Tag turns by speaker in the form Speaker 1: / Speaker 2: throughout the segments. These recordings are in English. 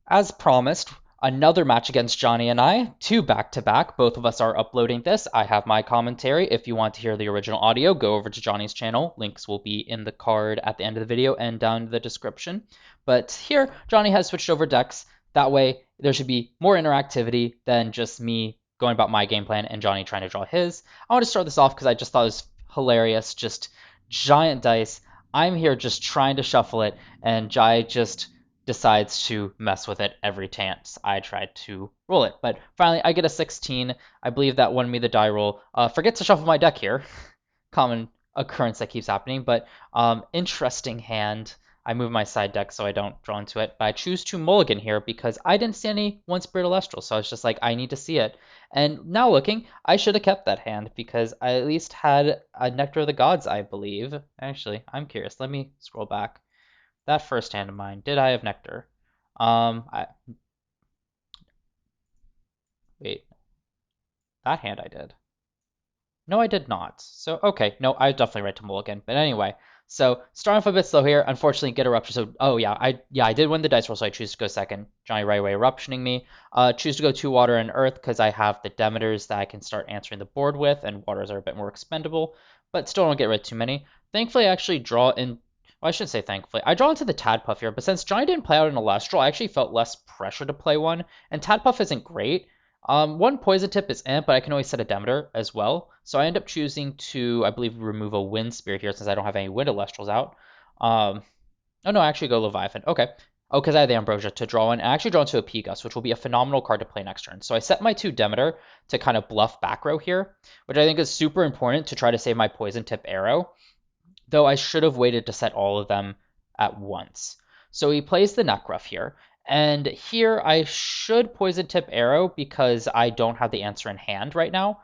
Speaker 1: As promised, another match against Johnny and I, two back-to-back. Both of us are uploading this. I have my commentary. If you want to hear the original audio, go over to Johnny's channel. Links will be in the card at the end of the video and down in the description. But here, Johnny has switched over decks. That way, there should be more interactivity than just me going about my game plan and Johnny trying to draw his. I want to start this off because I just thought it was hilarious. Just giant dice. I'm here just trying to shuffle it, and Jai just decides to mess with it every chance I try to roll it. But finally, I get a 16. I believe that won me the die roll. Forget to shuffle my deck here. Common occurrence that keeps happening, but interesting hand. I move my side deck so I don't draw into it, but I choose to mulligan here because I didn't see any one spirit Elestral, so I was just like, I need to see it. And now looking, I should have kept that hand because I at least had a Nectar of the Gods, I believe. Actually, I'm curious. Let me scroll back. That first hand of mine, did I have Nectar? Wait, that hand I did. No, I did not. So, okay, no, I definitely right to mulligan. But anyway, so starting off a bit slow here. Unfortunately, get Eruption. So, oh yeah, I did win the dice roll, so I choose to go second. Johnny right away eruptioning me. Choose to go 2 water and earth because I have the Demeters that I can start answering the board with, and waters are a bit more expendable, but still don't get rid of too many. Thankfully, I actually draw in. Well, I shouldn't say thankfully. I draw into the Tadpuff here, but since Johnny didn't play out an Elestral, I actually felt less pressure to play one. And Tadpuff isn't great. One poison tip is Imp, but I can always set a Demeter as well. So I end up choosing to, I believe, remove a Wind Spirit here since I don't have any Wind Elestrals out. Oh no, I actually go Leviathan. Okay. Oh, because I have the Ambrosia to draw in. I actually draw into a Pegus, which will be a phenomenal card to play next turn. So I set my 2 Demeter to kind of bluff back row here, which I think is super important to try to save my poison tip arrow, though I should have waited to set all of them at once. So he plays the Nekruff here. And here I should poison tip arrow because I don't have the answer in hand right now.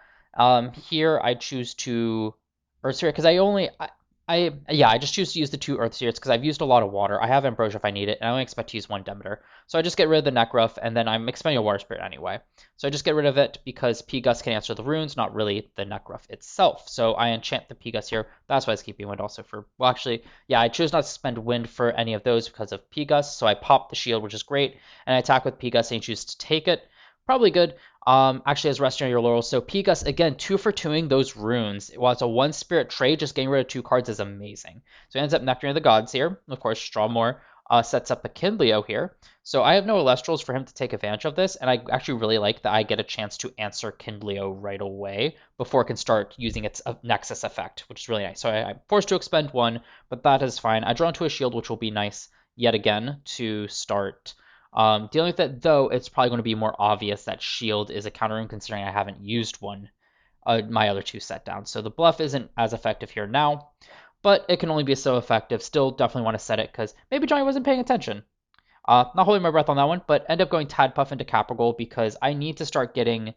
Speaker 1: Here I choose to Earth Spirit because I just choose to use the 2 Earth Spirits because I've used a lot of water. I have Ambrosia if I need it, and I only expect to use 1 Demeter. So I just get rid of the Nekruff, and then I'm expending a Water Spirit anyway. So I just get rid of it because Pegus can answer the runes, not really the Nekruff itself. So I enchant the Pegus here. That's why I was keeping Wind also for, well, actually, yeah, I choose not to spend Wind for any of those because of Pegus. So I pop the shield, which is great, and I attack with Pegus, and you choose to take it. Probably good. Actually, as resting on your laurels. So Pegus, again, 2 for 2ing those runes. While it's a 1 spirit trade, just getting rid of 2 cards is amazing. So he ends up Nectar of the Gods here. Of course, draw more. Sets up a Kindleo here. So I have no Elestrals for him to take advantage of this, and I actually really like that I get a chance to answer Kindleo right away before it can start using its Nexus effect, which is really nice. So I'm forced to expend 1, but that is fine. I draw into a shield, which will be nice yet again to start dealing with it, though it's probably going to be more obvious that shield is a counter rune considering I haven't used one, my other 2 set down. So the bluff isn't as effective here now, but it can only be so effective. Still definitely want to set it because maybe Johnny wasn't paying attention. Not holding my breath on that one, but end up going Tadpuff into Capricorn because I need to start getting.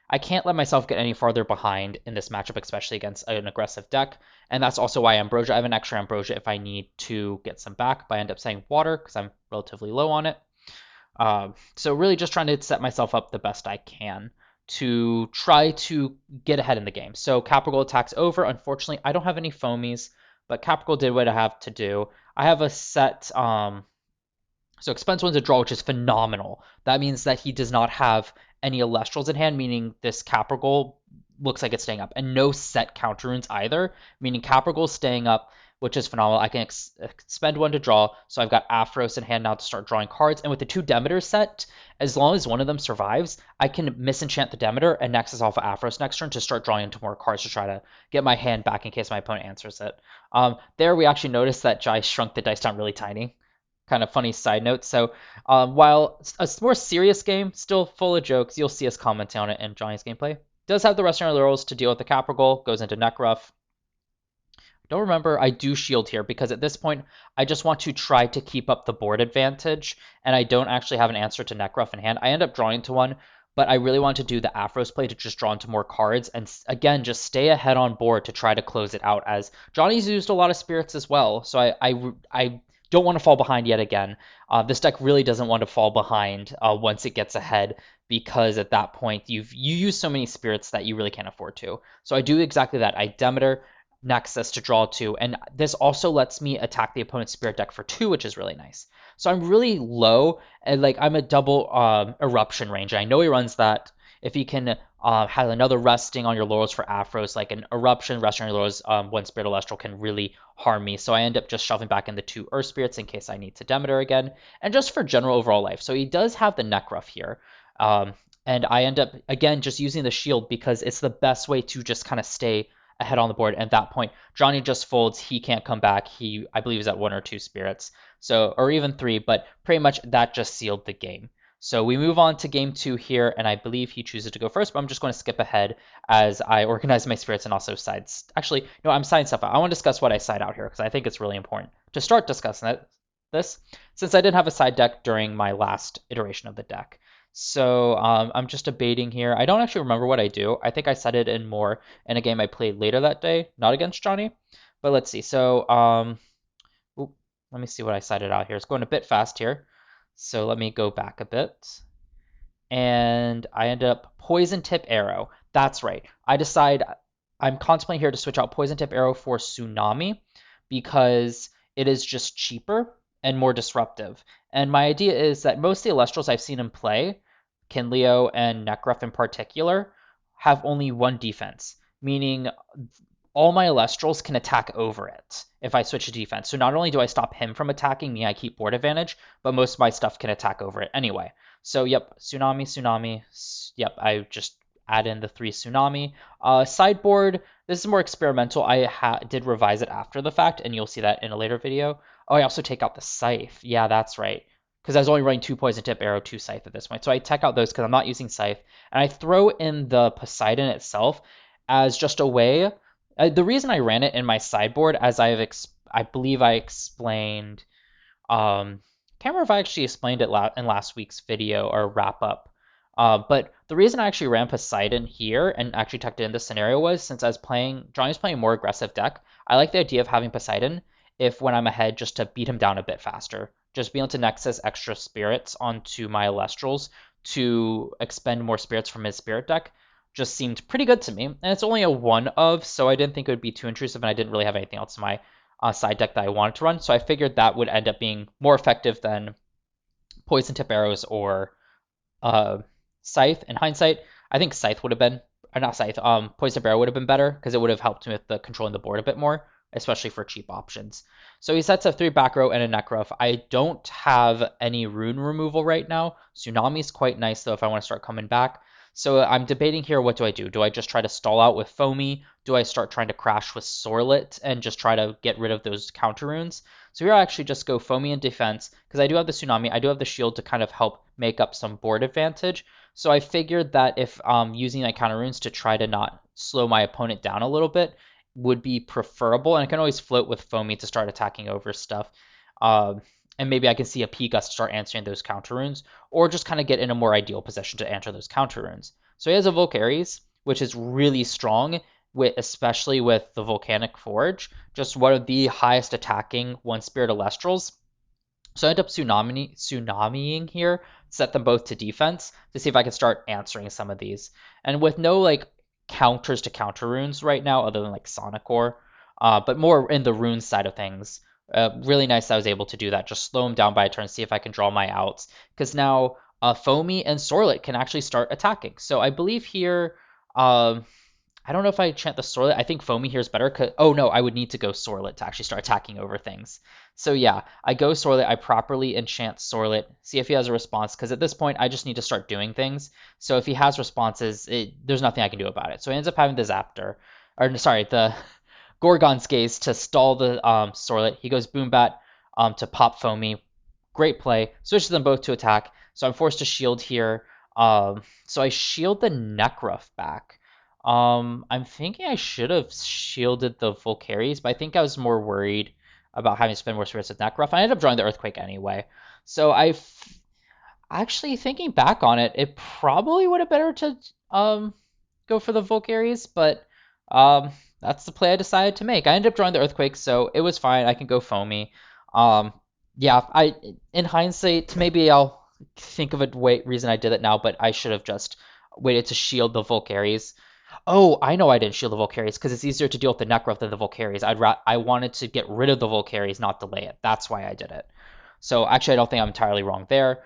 Speaker 1: I can't let myself get any farther behind in this matchup, especially against an aggressive deck. And that's also why Ambrosia. I have an extra Ambrosia if I need to get some back, but I end up saying water because I'm relatively low on it. So really just trying to set myself up the best I can to try to get ahead in the game. So Capricorn attacks over. Unfortunately, I don't have any Foamies, but Capricorn did what I have to do. I have a set, so expense 1's a draw, which is phenomenal. That means that he does not have any Elestrals in hand, meaning this Capricorn looks like it's staying up. And no set counter runes either, meaning Capricorn's staying up, which is phenomenal. I can expend 1 to draw, so I've got Aphros in hand now to start drawing cards. And with the 2 Demeter set, as long as one of them survives, I can misenchant the Demeter and Nexus off of Aphros next turn to start drawing into more cards to try to get my hand back in case my opponent answers it. There we actually noticed that Jai shrunk the dice down really tiny. Kind of funny side note. So while a more serious game, still full of jokes, you'll see us commenting on it in Johnny's gameplay. Does have the rest of our laurels to deal with the Capricorn, goes into Nekruff. Don't remember I do shield here because at this point I just want to try to keep up the board advantage, and I don't actually have an answer to Nekruff in hand. I end up drawing to one, but I really want to do the Aphros play to just draw into more cards and again just stay ahead on board to try to close it out, as Johnny's used a lot of spirits as well, so I don't want to fall behind yet again. This deck really doesn't want to fall behind once it gets ahead, because at that point you use so many spirits that you really can't afford to. So I do exactly that. I Demeter, Nexus to draw 2, and this also lets me attack the opponent's spirit deck for 2, which is really nice. So I'm really low, and like I'm a double eruption range. I know he runs that. If he can have another resting on your laurels for Afros, like an eruption, resting on your laurels, one spirit Elestral can really harm me. So I end up just shoving back in the 2 Earth Spirits in case I need to Demeter again, and just for general overall life. So he does have the Necruff here. And I end up, again, just using the shield because it's the best way to just kind of stay ahead on the board. And at that point, Johnny just folds. He can't come back. He, I believe, is at 1 or 2 spirits. So, or even 3, but pretty much that just sealed the game. So we move on to game 2 here, and I believe he chooses to go first, but I'm just going to skip ahead as I organize my spirits and also sides. Actually, no, I'm siding stuff out. I want to discuss what I side out here because I think it's really important to start discussing this, since I didn't have a side deck during my last iteration of the deck. So I'm just debating here. I don't actually remember what I do. I think I set it in more in a game I played later that day, not against Johnny. But let's see. So let me see what I cited out here. It's going a bit fast here. So let me go back a bit. And I ended up Poison Tip Arrow. That's right. I decide I'm contemplating here to switch out Poison Tip Arrow for Tsunami because it is just cheaper and more disruptive. And my idea is that most of the Elestrals I've seen him play, Kinleo and Necruff in particular, have only 1 defense, meaning all my Elestrals can attack over it if I switch to defense. So not only do I stop him from attacking me, I keep board advantage, but most of my stuff can attack over it anyway. So yep, Tsunami. Yep, I just add in the 3 Tsunami. Sideboard, this is more experimental. I did revise it after the fact, and you'll see that in a later video. Oh, I also take out the Scythe. Yeah, that's right. Because I was only running 2 Poison Tip Arrow, 2 Scythe at this point. So I take out those because I'm not using Scythe. And I throw in the Poseidon itself as just a way. The reason I ran it in my sideboard, as I believe I explained, can't remember if I actually explained it in last week's video or wrap up. But the reason I actually ran Poseidon here and actually tucked it in this scenario was since Johnny's playing a more aggressive deck, I like the idea of having Poseidon if when I'm ahead just to beat him down a bit faster. Just being able to Nexus extra spirits onto my Elestrals to expend more spirits from his spirit deck just seemed pretty good to me. And it's only a 1 of, so I didn't think it would be too intrusive, and I didn't really have anything else in my side deck that I wanted to run. So I figured that would end up being more effective than Poison Tip Arrows or Scythe. In hindsight, I think Scythe would have been, or not Scythe, Poison Tip Arrow would have been better because it would have helped me with the controlling the board a bit more, especially for cheap options. So he sets up 3 back row and a Necruff. I don't have any rune removal right now. Tsunami's quite nice though if I want to start coming back. So I'm debating here, what do I do? Do I just try to stall out with Foamee? Do I start trying to crash with Sorlet and just try to get rid of those counter runes? So here I actually just go Foamee in defense because I do have the Tsunami. I do have the shield to kind of help make up some board advantage. So I figured that if using my counter runes to try to not slow my opponent down a little bit would be preferable. And I can always float with Foamee to start attacking over stuff. And maybe I can see a P-Gust start answering those counter runes, or just kind of get in a more ideal position to answer those counter runes. So he has a Volcaries, which is really strong, especially with the Volcanic Forge, just one of the highest attacking 1-spirit Elestrals. So I end up Tsunamiing here, set them both to defense to see if I can start answering some of these. And with no like counters to counter runes right now, other than like Sonic Ore, but more in the rune side of things. Really nice that I was able to do that. Just slow him down by a turn, see if I can draw my outs. Because now Foamee and Sorlet can actually start attacking. So I believe here, I don't know if I enchant the Sorlet. I think Foamee here is better. Oh no, I would need to go Sorlet to actually start attacking over things. So yeah, I go Sorlet. I properly enchant Sorlet. See if he has a response. Because at this point, I just need to start doing things. So if he has responses, there's nothing I can do about it. So he ends up having the Zaptor. Or sorry, the Gorgon's Gaze to stall the Sorlet. He goes Boombat to pop Foamee. Great play. Switches them both to attack. So I'm forced to shield here. So I shield the Necruff back. I'm thinking I should have shielded the Volcaries, but I think I was more worried about having to spend more spirits with Necruff. I ended up drawing the Earthquake anyway. So actually thinking back on it, it probably would have better to go for the Volcaries, but that's the play I decided to make. I ended up drawing the Earthquake, so it was fine. I can go Foamee. Yeah, in hindsight, maybe I'll think of a reason I did it now, but I should have just waited to shield the Volcaries. Oh, I know I didn't shield the Volcaries because it's easier to deal with the Necroth than the Volcaries. I wanted to get rid of the Volcaries, not delay it. That's why I did it. So actually, I don't think I'm entirely wrong there.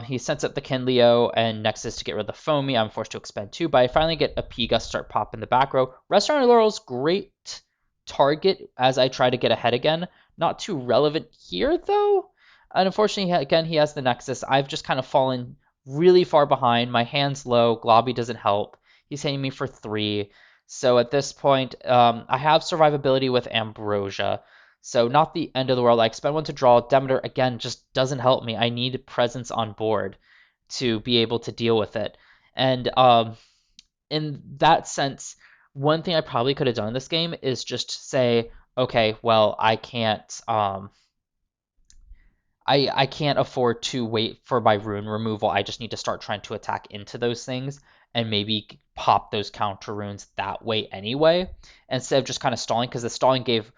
Speaker 1: He sets up the Kinleo and Nexus to get rid of the Foamee. I'm forced to expend two, but I finally get a P-Gust start popping the back row. Restaurant of Laurel's great target as I try to get ahead again. Not too relevant here, though. And unfortunately, again, he has the Nexus. I've just kind of fallen really far behind. My hand's low. Globby doesn't help. He's hitting me for three. So at this point, I have survivability with Ambrosia. So not the end of the world. I expect one to draw. Demeter, again, just doesn't help me. I need presence on board to be able to deal with it. And in that sense, one thing I probably could have done in this game is just say, okay, well, I can't afford to wait for my rune removal. I just need to start trying to attack into those things and maybe pop those counter runes that way anyway, instead of just kind of stalling, because the stalling gave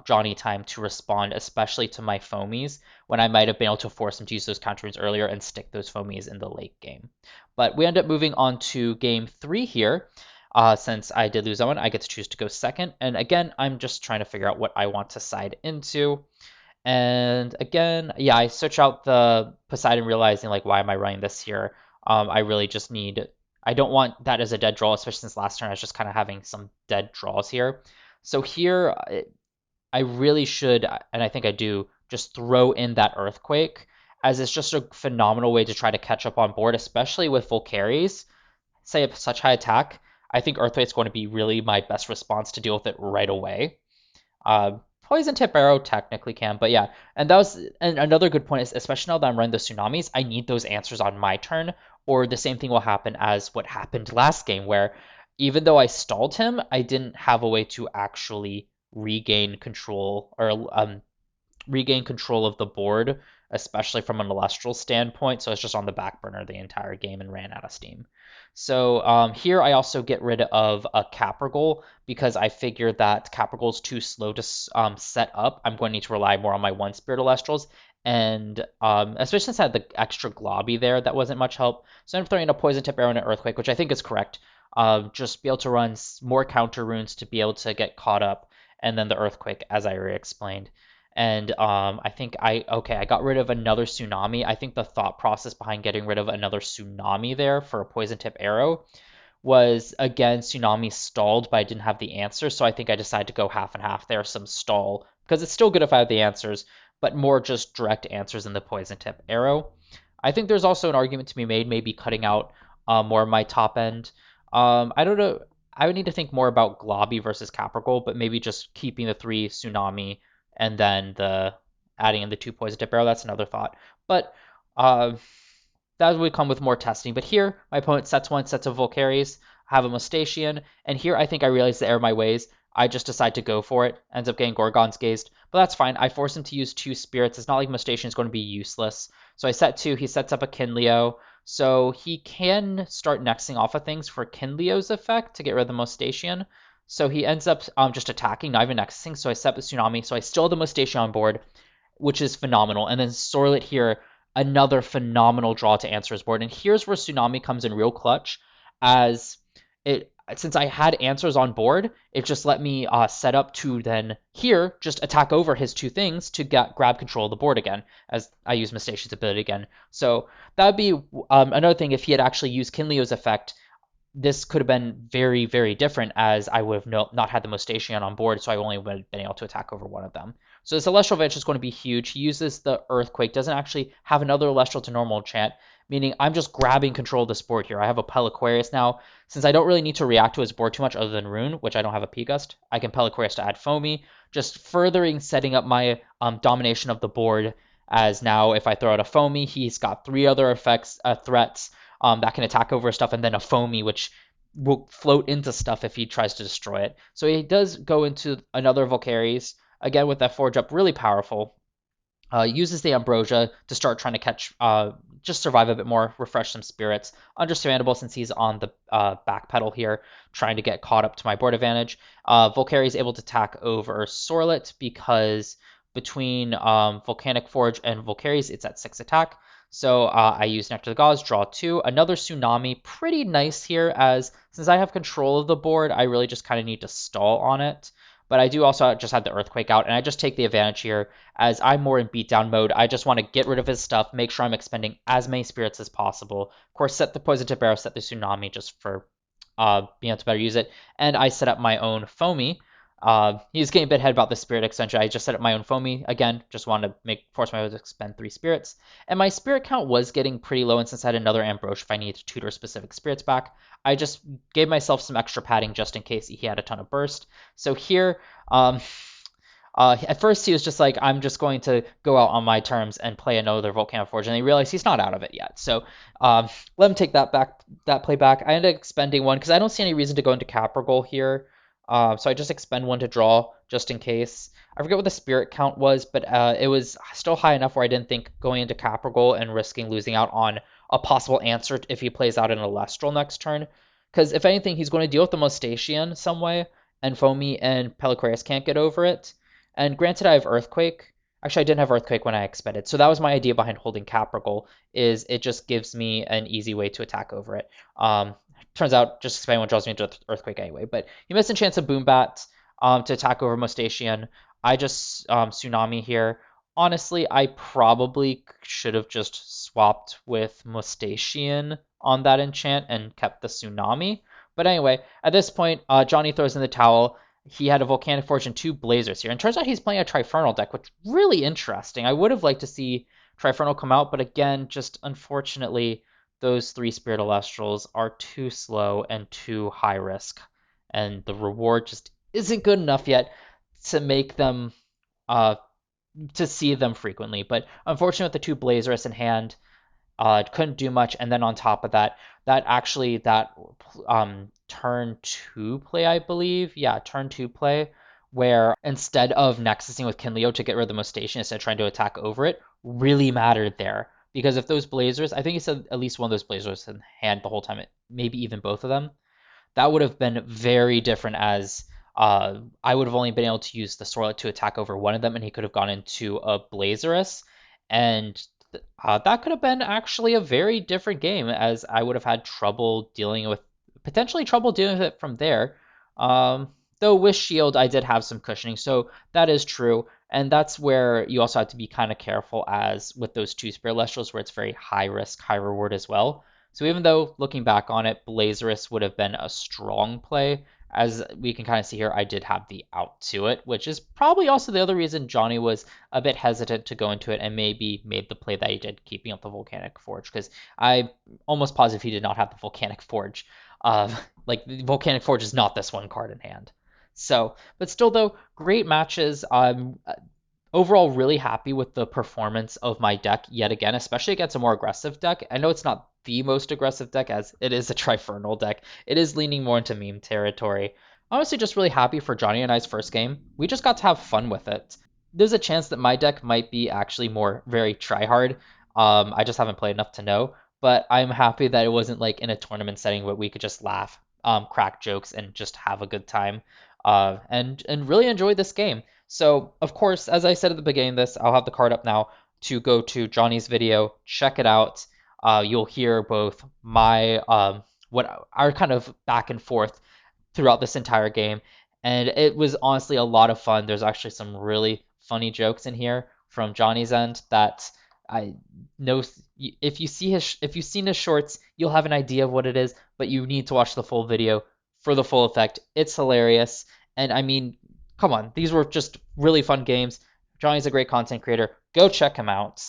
Speaker 1: Johnny time to respond, especially to my foamies, when I might have been able to force him to use those counter runes earlier and stick those foamies in the late game. But we end up moving on to game 3 here. Since I did lose that one, I get to choose to go second. And again, I'm just trying to figure out what I want to side into. And again, yeah, I search out the Poseidon, realizing like, why am I running this here? I really just need. I don't want that as a dead draw, especially since last turn I was just kind of having some dead draws here. So here, I really should, and I think I do, just throw in that Earthquake, as it's just a phenomenal way to try to catch up on board, especially with Volcaries. Say such high attack, I think Earthquake's going to be really my best response to deal with it right away. Poison tip arrow technically can, but yeah. And that was and another good point is, especially now that I'm running the tsunamis, I need those answers on my turn, or the same thing will happen as what happened last game, where even though I stalled him, I didn't have a way to actually regain control or regain control of the board, especially from an Elestral standpoint. So it's just on the back burner the entire game and ran out of steam. So here I also get rid of a Caprigol because I figured that Caprigol is too slow to set up. I'm going to need to rely more on my one Spirit Elestrals. And especially since I had the extra Globby there, that wasn't much help. So I'm throwing a Poison Tip Arrow and an Earthquake, which I think is correct. Just be able to run more counter runes to be able to get caught up, and then the Earthquake, as I already explained. And I think I got rid of another tsunami. I think the thought process behind getting rid of another tsunami there for a poison tip arrow was, again, tsunami stalled, but I didn't have the answer. So I think I decided to go half and half there, some stall, because it's still good if I have the answers, but more just direct answers in the poison tip arrow. I think there's also an argument to be made, maybe cutting out more of my top end. I don't know. I would need to think more about Globby versus Caprigol, but maybe just keeping the 3 tsunami and then the adding in the 2 poison tip arrow. That's another thought. But uh, that would come with more testing. But here, my opponent sets one, sets of Volcaries, have a Mustachian, and here I think I realize the error of my ways. I just decide to go for it. Ends up getting Gorgon's Gazed, but that's fine. I force him to use 2 spirits. It's not like Mustachian is going to be useless. So I set 2. He sets up a Kinleo. So he can start nexting off of things for Kinleo's effect to get rid of the Mustachian. So he ends up just attacking, not even nexting. So I set the Tsunami. So I still have the Mustachian on board, which is phenomenal. And then Sorlet here, another phenomenal draw to answer his board. And here's where Tsunami comes in real clutch, as it since I had answers on board, it just let me set up to then here just attack over his 2 things to grab control of the board again, as I use Mustachian's ability again. So that would be another thing. If he had actually used Kinleo's effect, this could have been very, very different, as I would have not had the Mustachian on board, so I only would have been able to attack over one of them. So the Celestial Advantage is going to be huge. He uses the Earthquake, doesn't actually have another Celestial to normal enchant, meaning I'm just grabbing control of this board here. I have a Pel Aquarius now. Since I don't really need to react to his board too much other than Rune, which I don't have a P-Gust, I can Pel Aquarius to add Foamee, just furthering setting up my domination of the board, as now if I throw out a Foamee, he's got 3 other threats that can attack over stuff, and then a Foamee, which will float into stuff if he tries to destroy it. So he does go into another Volcaries, again with that Forge Up, really powerful. Uses the Ambrosia to start trying to catch, just survive a bit more, refresh some spirits. Understandable since he's on the back pedal here, trying to get caught up to my board advantage. Volcari is able to attack over Sorlet because between Volcanic Forge and Volcaries, it's at 6 attack. So I use Nectar of the Gods, draw 2. Another Tsunami, pretty nice here, as since I have control of the board, I really just kind of need to stall on it. But I do also just have the Earthquake out, and I just take the advantage here, as I'm more in beatdown mode. I just want to get rid of his stuff, make sure I'm expending as many spirits as possible. Of course, set the Poison Tip Arrow, set the Tsunami just for being able to better use it. And I set up my own Foamee. He's getting a bit ahead about the spirit extension. I just set up my own Foamee. Again, just wanted to force my way to expend 3 spirits. And my spirit count was getting pretty low, and since I had another Ambrose, if I needed to tutor specific spirits back, I just gave myself some extra padding just in case he had a ton of burst. So here, at first he was just like, I'm just going to go out on my terms and play another Volcanic Forge, and he realized he's not out of it yet. So let him take that play back. I ended up expending 1 because I don't see any reason to go into Capricorn here. So I just expend 1 to draw just in case. I forget what the spirit count was, but it was still high enough where I didn't think going into Capricorn and risking losing out on a possible answer if he plays out an Elestral next turn. Because if anything, he's going to deal with the Mustachian some way, and Foamee and Pellicarius can't get over it. And granted, I have Earthquake. Actually, I didn't have Earthquake when I expended. So that was my idea behind holding Capricorn, is it just gives me an easy way to attack over it. Turns out, just if anyone draws me into Earthquake anyway. But he missed a chance of Boombat to attack over Mustachian. I just Tsunami here. Honestly, I probably should have just swapped with Mustachian on that enchant and kept the Tsunami. But anyway, at this point, Johnny throws in the towel. He had a Volcanic Forge and 2 Blazers here. And turns out he's playing a Trifernal deck, which is really interesting. I would have liked to see Trifernal come out, but again, just unfortunately, those 3 Spirit Elestrals are too slow and too high risk. And the reward just isn't good enough yet to make them to see them frequently. But unfortunately, with the 2 Blazers in hand, couldn't do much. And then on top of that, that turn 2 play, I believe. Yeah, turn 2 play, where instead of Nexusing with Kinleo to get rid of the Mustachian instead of trying to attack over it, really mattered there. Because if those Blazers, I think he said at least one of those Blazers in hand the whole time, maybe even both of them, that would have been very different, as I would have only been able to use the Sorlet to attack over one of them, and he could have gone into a Blazerus, and that could have been actually a very different game, as I would have had potentially trouble dealing with it from there. Though with Shield, I did have some cushioning, so that is true. And that's where you also have to be kind of careful, as with those 2 Spirit Lestrals, where it's very high risk, high reward as well. So even though looking back on it, Blazerus would have been a strong play, as we can kind of see here, I did have the out to it, which is probably also the other reason Johnny was a bit hesitant to go into it and maybe made the play that he did, keeping up the Volcanic Forge, because I almost positive he did not have the Volcanic Forge. Like, the Volcanic Forge is not this one card in hand. So, but still though, great matches. Overall really happy with the performance of my deck yet again, especially against a more aggressive deck. I know it's not the most aggressive deck, as it is a Trifernal deck. It is leaning more into meme territory. Honestly, just really happy for Johnny and I's first game. We just got to have fun with it. There's a chance that my deck might be actually more very tryhard. I just haven't played enough to know. But I'm happy that it wasn't like in a tournament setting where we could just laugh, crack jokes, and just have a good time. And really enjoy this game. So, of course, as I said at the beginning of this, I'll have the card up now to go to Johnny's video, check it out. You'll hear both my what our kind of back and forth throughout this entire game, and it was honestly a lot of fun. There's actually some really funny jokes in here from Johnny's end that I know if you've seen his shorts, you'll have an idea of what it is, but you need to watch the full video for the full effect. It's hilarious, and I mean, come on, these were just really fun games. Johnny's a great content creator. Go check him out.